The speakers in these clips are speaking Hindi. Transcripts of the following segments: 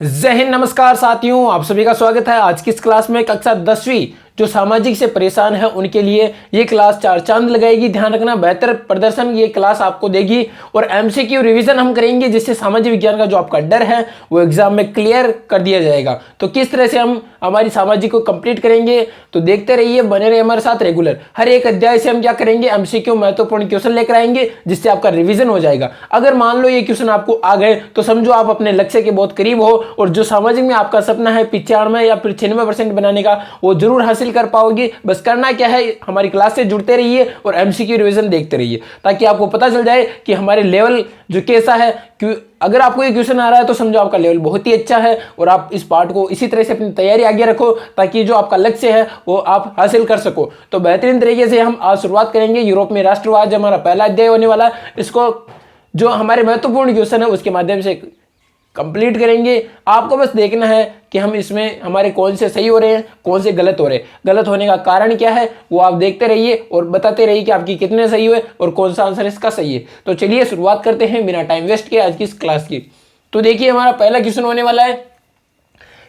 जय हिंद, नमस्कार साथियों, आप सभी का स्वागत है आज की इस क्लास में। कक्षा 10वीं जो सामाजिक से परेशान है उनके लिए ये क्लास चार चांद लगाएगी। ध्यान रखना, बेहतर प्रदर्शन ये क्लास आपको देगी और एमसीक्यू रिवीजन हम करेंगे जिससे सामाजिक विज्ञान का जो आपका डर है वो एग्जाम में क्लियर कर दिया जाएगा। तो किस तरह से हम हमारी सामाजिक को कंप्लीट करेंगे तो देखते रहिए, बने रहिए हमारे साथ रेगुलर। हर एक अध्याय से हम क्या करेंगे, एमसीक्यू महत्वपूर्ण क्वेश्चन लेकर आएंगे जिससे आपका रिवीजन हो जाएगा। अगर मान लो ये क्वेश्चन आपको आ गए तो समझो आप अपने लक्ष्य के बहुत करीब हो और जो सामाजिक में आपका सपना है 95 या फिर 96% बनाने का वो जरूर हासिल कर पाओगे। बस करना क्या है, हमारी क्लास से जुड़ते रहिए और एमसीक्यू रिवीजन देखते रहिए ताकि आपको पता चल जाए कि हमारे लेवल जो कैसा है। क्यों अगर आपको ये क्वेश्चन आ रहा है तो समझो आपका लेवल बहुत ही अच्छा है और आप इस पार्ट को इसी तरह से अपनी तैयारी आगे रखो ताकि जो आपका लक्ष्य है वो आप हासिल कर सको। तो बेहतरीन तरीके से हम आज शुरुआत करेंगे यूरोप में राष्ट्रवाद, जो हमारा पहला अध्याय होने वाला है। इसको जो हमारे महत्वपूर्ण क्वेश्चन है उसके माध्यम से कंप्लीट करेंगे। आपको बस देखना है कि हम इसमें हमारे कौन से सही हो रहे हैं, कौन से गलत हो रहे हैं, गलत होने का कारण क्या है वो आप देखते रहिए और बताते रहिए कि आपकी कितने सही हुए और कौन सा आंसर इसका सही है। तो चलिए शुरुआत करते हैं बिना टाइम वेस्ट किए आज की इस क्लास की। तो देखिए हमारा पहला क्वेश्चन होने वाला है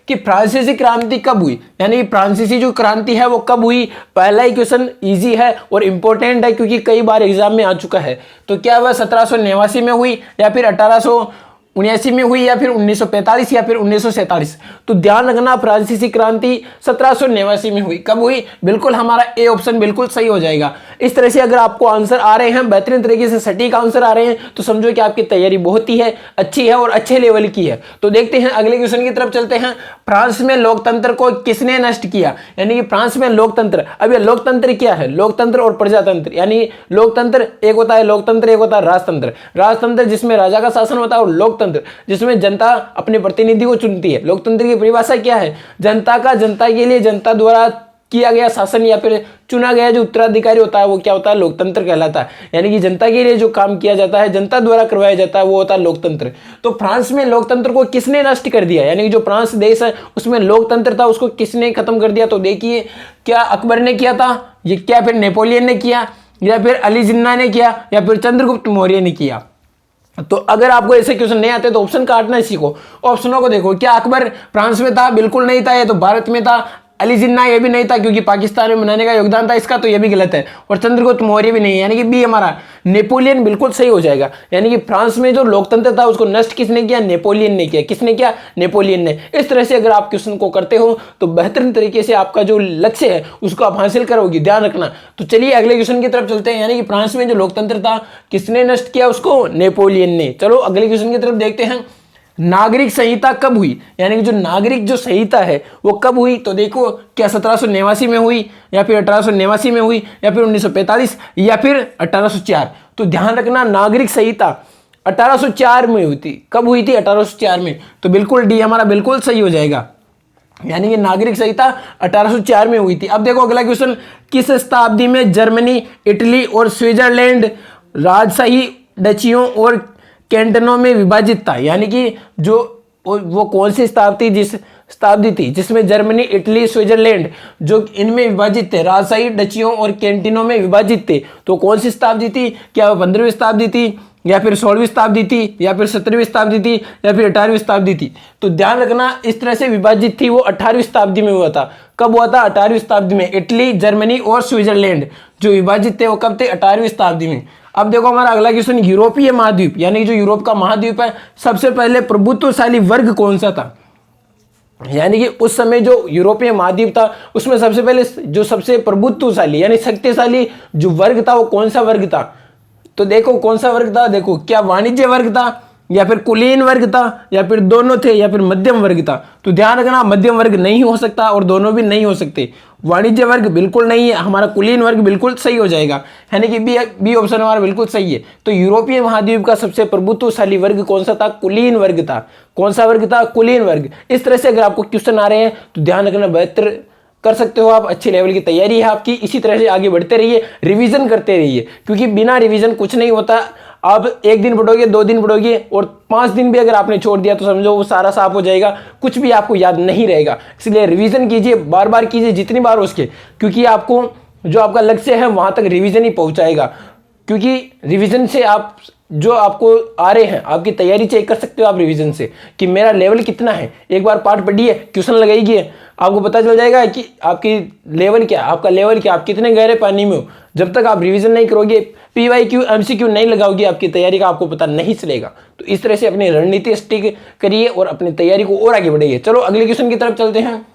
कि फ्रांसीसी क्रांति कब हुई, यानी फ्रांसीसी जो क्रांति है वो कब हुई। पहला ही क्वेश्चन इजी है और इंपॉर्टेंट है क्योंकि कई बार एग्जाम में आ चुका है। तो क्या वह 1789 में हुई या फिर 1879 में हुई या फिर 1945 या फिर 1947। तो ध्यान रखना, फ्रांसीसी क्रांति 1789 में हुई। कब हुई? बिल्कुल हमारा ए ऑप्शन बिल्कुल सही हो जाएगा। इस तरह से अगर आपको आंसर आ रहे हैं, बेहतरीन तरीके से सटीक आंसर आ रहे हैं तो समझो कि आपकी तैयारी बहुत ही है अच्छी है और अच्छे लेवल की है। तो देखते हैं अगले क्वेश्चन की तरफ चलते हैं। फ्रांस में लोकतंत्र को किसने नष्ट किया, यानी कि फ्रांस में लोकतंत्र। अब ये लोकतंत्र क्या है? लोकतंत्र और प्रजातंत्र, यानी लोकतंत्र एक होता है लोकतंत्र, एक होता है राजतंत्र। राजतंत्र जिसमें राजा का शासन होता है और लोकतंत्र जिसमें जनता अपने प्रतिनिधि को चुनती है। लोकतंत्र की परिभाषा क्या है? जनता का, जनता के लिए, जनता द्वारा किया गया शासन या फिर चुना गया जो उत्तराधिकारी होता है वो क्या होता है? लोकतंत्र कहलाता है। यानी कि जनता के लिए जो काम किया जाता है, जनता द्वारा करवाया जाता है वो होता है लोकतंत्र। तो फ्रांस में लोकतंत्र को किसने नष्ट कर दिया, यानी कि जो फ्रांस देश है उसमें लोकतंत्र था उसको किसने खत्म कर दिया? तो देखिए, क्या अकबर ने किया था, ये क्या फिर नेपोलियन ने किया, या फिर अली जिन्ना ने किया, या फिर चंद्रगुप्त मौर्य ने किया? तो अगर आपको ऐसे क्वेश्चन नहीं आते तो ऑप्शन काटना सीखो। ऑप्शनों को देखो, क्या अकबर फ्रांस में था? बिल्कुल नहीं था, ये तो भारत में था। अली जिन्ना ये भी नहीं था क्योंकि पाकिस्तान में बनाने का योगदान था इसका, तो ये भी गलत है। और चंद्रगुप्त मौर्य भी नहीं है, यानी कि बी हमारा नेपोलियन बिल्कुल सही हो जाएगा। यानी कि फ्रांस में जो लोकतंत्र था उसको नष्ट किसने किया? नेपोलियन ने किया। किसने किया? नेपोलियन ने। इस तरह से अगर आप क्वेश्चन को करते हो तो बेहतरीन तरीके से आपका जो लक्ष्य है उसको आप हासिल करोगे, ध्यान रखना। तो चलिए अगले क्वेश्चन की तरफ चलते हैं। यानी कि फ्रांस में जो लोकतंत्र था किसने नष्ट किया? उसको नेपोलियन ने। चलो अगले क्वेश्चन की तरफ देखते हैं। नागरिक संहिता कब हुई, यानी कि जो नागरिक जो संहिता है वो कब हुई? तो देखो, क्या 1789 में हुई या फिर 1889 में हुई या फिर 1945 या फिर 1804? तो ध्यान रखना, नागरिक संहिता 1804 में हुई थी। कब हुई थी? 1804 में। तो बिल्कुल डी हमारा बिल्कुल सही हो जाएगा, यानी कि नागरिक संहिता 1804 में हुई थी। अब देखो अगला क्वेश्चन, किस शताब्दी में जर्मनी, इटली और स्विट्जरलैंड राजशाही डचियों और कैंटनों में विभाजित था? यानी कि जो वो कौन सी शताब्दी थी जिसमें जर्मनी, इटली, स्विट्जरलैंड जो इनमें विभाजित थे, राजशाही डचियों और कैंटिनों में विभाजित थे? तो कौन सी शताब्दी थी? क्या 15वीं शताब्दी थी या फिर 16वीं शताब्दी थी या फिर 17वीं शताब्दी थी या फिर 18वीं शताब्दी थी? तो ध्यान रखना, इस तरह से विभाजित थी वो 18वीं शताब्दी में हुआ था। कब हुआ था? 18वीं शताब्दी में। इटली, जर्मनी और स्विट्जरलैंड जो विभाजित थे वो कब थे? 18वीं शताब्दी में। अब देखो हमारा अगला क्वेश्चन, यूरोपीय महाद्वीप, यानी जो यूरोप का महाद्वीप है सबसे पहले प्रभुत्वशाली वर्ग कौन सा था? यानी कि उस समय जो यूरोपीय महाद्वीप था उसमें सबसे पहले जो सबसे प्रभुत्वशाली यानी शक्तिशाली जो वर्ग था वो कौन सा वर्ग था? तो देखो कौन सा वर्ग था, देखो क्या वाणिज्य वर्ग था या फिर कुलीन वर्ग था या फिर दोनों थे या फिर मध्यम वर्ग था? तो ध्यान रखना, मध्यम वर्ग नहीं हो सकता और दोनों भी नहीं हो सकते। वाणिज्य वर्ग बिल्कुल नहीं है, हमारा कुलीन वर्ग बिल्कुल सही हो जाएगा, यानी कि बी ऑप्शन हमारा बिल्कुल सही है। तो यूरोपीय महाद्वीप का सबसे प्रभुत्वशाली वर्ग कौन सा था? कुलीन वर्ग था। कौन सा वर्ग था? कुलीन वर्ग। इस तरह से अगर आपको क्वेश्चन आ रहे हैं तो ध्यान रखना, बेहतर कर सकते हो आप, अच्छे लेवल की तैयारी है आपकी। इसी तरह से आगे बढ़ते रहिए, रिवीजन करते रहिए क्योंकि बिना रिवीजन कुछ नहीं होता। आप एक दिन पढ़ोगे, 2 दिन पढ़ोगे और 5 दिन भी अगर आपने छोड़ दिया तो समझो वो सारा साफ हो जाएगा, कुछ भी आपको याद नहीं रहेगा। इसलिए रिवीजन कीजिए, बार बार कीजिए, जितनी बार हो सके, क्योंकि आपको जो आपका लक्ष्य है वहां तक रिवीजन ही पहुंचाएगा। क्योंकि रिवीजन से आप जो आपको आ रहे हैं, आपकी तैयारी चेक कर सकते हो आप रिवीजन से कि मेरा लेवल कितना है। एक बार पार्ट पढ़िए, क्वेश्चन लगाइए, आपको पता चल जाएगा कि आपकी लेवल क्या, आपका लेवल क्या, आप कितने गहरे पानी में हो। जब तक आप रिवीजन नहीं करोगे, PYQ MCQ नहीं लगाओगे, आपकी तैयारी का आपको पता नहीं चलेगा। तो इस तरह से अपनी रणनीति स्टिक करिए और अपनी तैयारी को और आगे बढ़ाइए। चलो अगले क्वेश्चन की तरफ चलते हैं।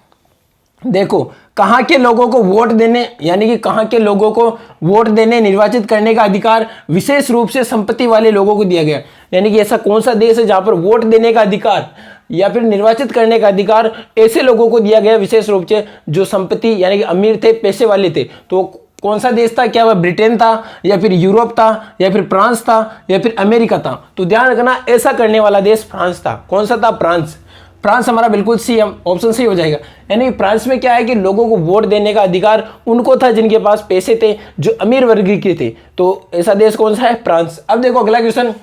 देखो, कहां के लोगों को वोट देने, यानी कि कहां के लोगों को वोट देने, निर्वाचित करने का अधिकार विशेष रूप से संपत्ति वाले लोगों को दिया गया। यानी कि ऐसा कौन सा देश है जहां पर वोट देने का अधिकार या फिर निर्वाचित करने का अधिकार ऐसे लोगों को दिया गया विशेष रूप से जो संपत्ति यानी कि अमीर थे, पैसे वाले थे। तो कौन सा देश था? क्या वह ब्रिटेन था, या फिर यूरोप था, या फिर फ्रांस था, या फिर अमेरिका था? तो ध्यान रखना, ऐसा करने वाला देश फ्रांस था। कौन सा था? फ्रांस। फ्रांस हमारा बिल्कुल सी, ऑप्शन सी हो जाएगा। यानी फ्रांस में क्या है कि लोगों को वोट देने का अधिकार उनको था जिनके पास पैसे थे, जो अमीर वर्ग के थे। तो ऐसा देश कौन सा है? फ्रांस। अब देखो अगला क्वेश्चन,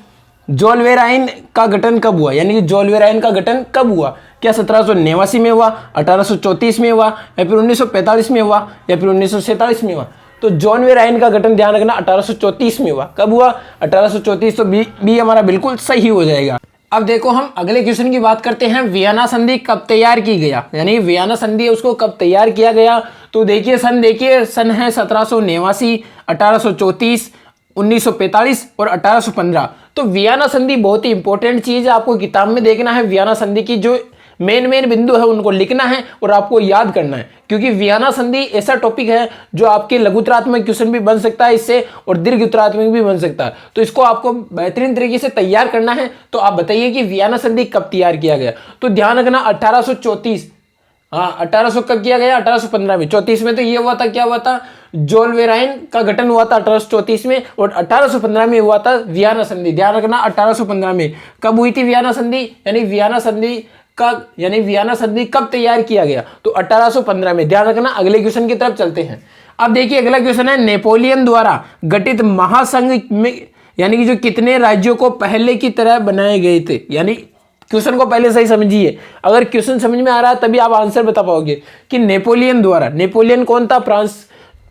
जोलवेर आइन का गठन कब हुआ? यानी कि जोलवेर आइन का गठन कब हुआ? क्या 1789 में हुआ, 1834 में हुआ, या फिर 1945 में हुआ, या फिर 1947 में हुआ? तो जोलवेर आइन का गठन ध्यान रखना 1834 में हुआ। कब हुआ? 1834। तो बी हमारा बिल्कुल सही हो जाएगा। अब देखो हम अगले क्वेश्चन की बात करते हैं, वियना संधि कब तैयार की गया? यानी वियना संधि उसको कब तैयार किया गया? तो देखिए सन है 1789, 1834, 1945 और 1815। तो वियना संधि बहुत ही इंपॉर्टेंट चीज है, आपको किताब में देखना है। वियना संधि की जो मेन बिंदु है उनको लिखना है और आपको याद करना है, क्योंकि वियना संधि ऐसा टॉपिक है जो आपके लघुत्तरात्मक क्वेश्चन भी बन सकता है इससे, और दीर्घ उत्तरात्मक भी बन सकता है। तो इसको आपको बेहतरीन तरीके से तैयार करना है। तो आप बताइए कि वियना संधि कब तैयार किया गया? तो ध्यान रखना 1834। हाँ, 1800 कब किया गया? 1815 में। 34 में तो ये हुआ था, क्या हुआ था? जोलवेर आइन का गठन हुआ था 1834 में, और 1815 में हुआ था वियना संधि। ध्यान रखना 1815 में। कब हुई थी वियना संधि? यानी वियना संधि कब तैयार किया गया? तो 1815 में। ध्यान रखना। अगले क्वेश्चन की तरफ चलते हैं। अब देखिए अगला क्वेश्चन है, नेपोलियन द्वारा गठित महासंघ में यानी कि जो कितने राज्यों को पहले की तरह बनाए गए थे? यानी क्वेश्चन को पहले सही समझिए, अगर क्वेश्चन समझ में आ रहा है तभी आप आंसर बता पाओगे कि नेपोलियन द्वारा। नेपोलियन कौन था?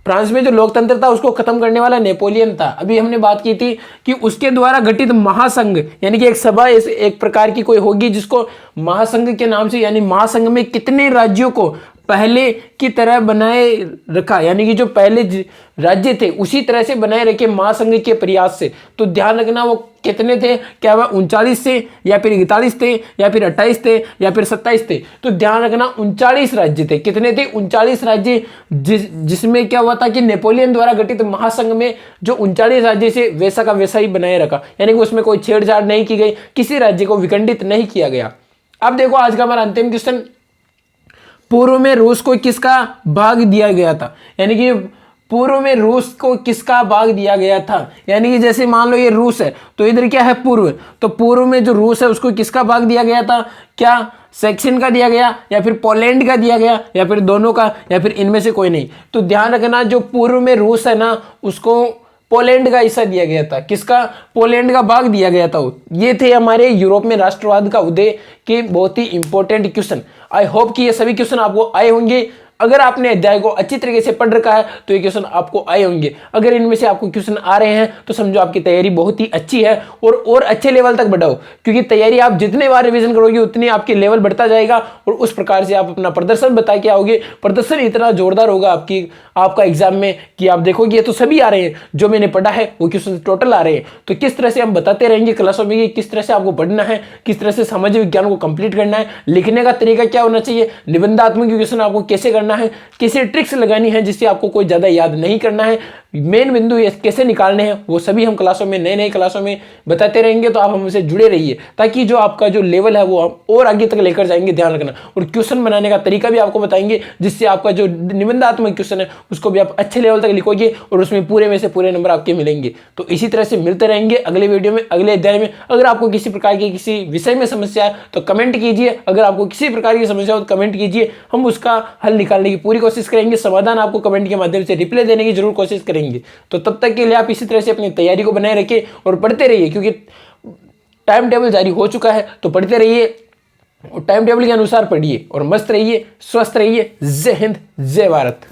फ्रांस में जो लोकतंत्र था उसको खत्म करने वाला नेपोलियन था। अभी हमने बात की थी कि उसके द्वारा गठित महासंघ, यानी कि एक सभा एक प्रकार की कोई होगी जिसको महासंघ के नाम से, यानी महासंघ में कितने राज्यों को पहले की तरह बनाए रखा, यानी कि जो पहले राज्य थे उसी तरह से बनाए रखे महासंघ के प्रयास से। तो ध्यान रखना वो कितने थे? क्या वह 39 थे, या फिर 41 थे, या फिर 28 थे, या फिर 27 थे? तो ध्यान रखना 39 राज्य थे। कितने थे? 39 राज्य, जिसमें क्या हुआ था कि नेपोलियन द्वारा गठित महासंघ में जो 39 राज्य से वैसा का वैसा ही बनाए रखा, यानी कि उसमें कोई छेड़छाड़ नहीं की गई, किसी राज्य को विखंडित नहीं किया गया। अब देखो आज का हमारा अंतिम क्वेश्चन, पूर्व में रूस को किसका भाग दिया गया था? यानी कि पूर्व में रूस को किसका भाग दिया गया था? यानी कि जैसे मान लो ये रूस है तो इधर क्या है? पूर्व। तो पूर्व में जो रूस है उसको किसका भाग दिया गया था? क्या सेक्शन का दिया गया, या फिर पोलैंड का दिया गया, या फिर दोनों का, या फिर इनमें से कोई नहीं? तो ध्यान रखना जो पूर्व में रूस है ना उसको पोलैंड का हिस्सा दिया गया था। किसका? पोलैंड का भाग दिया गया था। ये थे हमारे यूरोप में राष्ट्रवाद का उदय के बहुत ही इंपॉर्टेंट क्वेश्चन। आई होप कि ये सभी क्वेश्चन आपको आए होंगे। अगर आपने अध्याय को अच्छी तरीके से पढ़ रखा है तो ये क्वेश्चन आपको आए होंगे। अगर इनमें से आपको क्वेश्चन आ रहे हैं तो समझो आपकी तैयारी बहुत ही अच्छी है, और अच्छे लेवल तक बढ़ाओ, क्योंकि तैयारी आप जितने बार रिवीजन करोगे उतनी आपकी लेवल बढ़ता जाएगा, और उस प्रकार से आप अपना प्रदर्शन बता के आओगे। प्रदर्शन इतना जोरदार होगा आपका एग्जाम में कि आप देखोगे ये तो सभी आ रहे हैं, जो मैंने पढ़ा है वो क्वेश्चन टोटल आ रहे हैं। तो किस तरह से हम बताते रहेंगे क्लासों में, किस तरह से आपको पढ़ना है, किस तरह से सामाजिक विज्ञान को कंप्लीट करना है, लिखने का तरीका क्या होना चाहिए, निबंधात्मक क्वेश्चन आपको कैसे करना है, कैसे ट्रिक्स लगानी है जिससे आपको कोई ज्यादा याद नहीं करना है, मेन बिंदु कैसे निकालने हैं, वो सभी हम क्लासों में नए क्लासों में बताते रहेंगे। तो आप हमसे जुड़े रहिए ताकि जो आपका जो लेवल है वो हम और आगे तक लेकर जाएंगे। ध्यान रखना, और क्वेश्चन बनाने का तरीका भी आपको बताएंगे जिससे आपका जो निबंधात्मक क्वेश्चन है उसको भी आप अच्छे लेवल तक लिखोगे और उसमें पूरे में से पूरे नंबर आपके मिलेंगे। तो इसी तरह से मिलते रहेंगे अगले वीडियो में, अगले अध्याय में। अगर आपको किसी प्रकार की किसी विषय में समस्या है तो कमेंट कीजिए, अगर आपको किसी प्रकार की समस्या हो तो कमेंट कीजिए, हम उसका हल निकालने की पूरी कोशिश करेंगे, समाधान आपको कमेंट के माध्यम से रिप्लाई देने की जरूर कोशिश करेंगे। तो तब तक के लिए आप इसी तरह से अपनी तैयारी को बनाए रखिए और पढ़ते रहिए, क्योंकि टाइम टेबल जारी हो चुका है। तो पढ़ते रहिए और टाइम टेबल के अनुसार पढ़िए और मस्त रहिए, स्वस्थ रहिए। जय हिंद, जय भारत।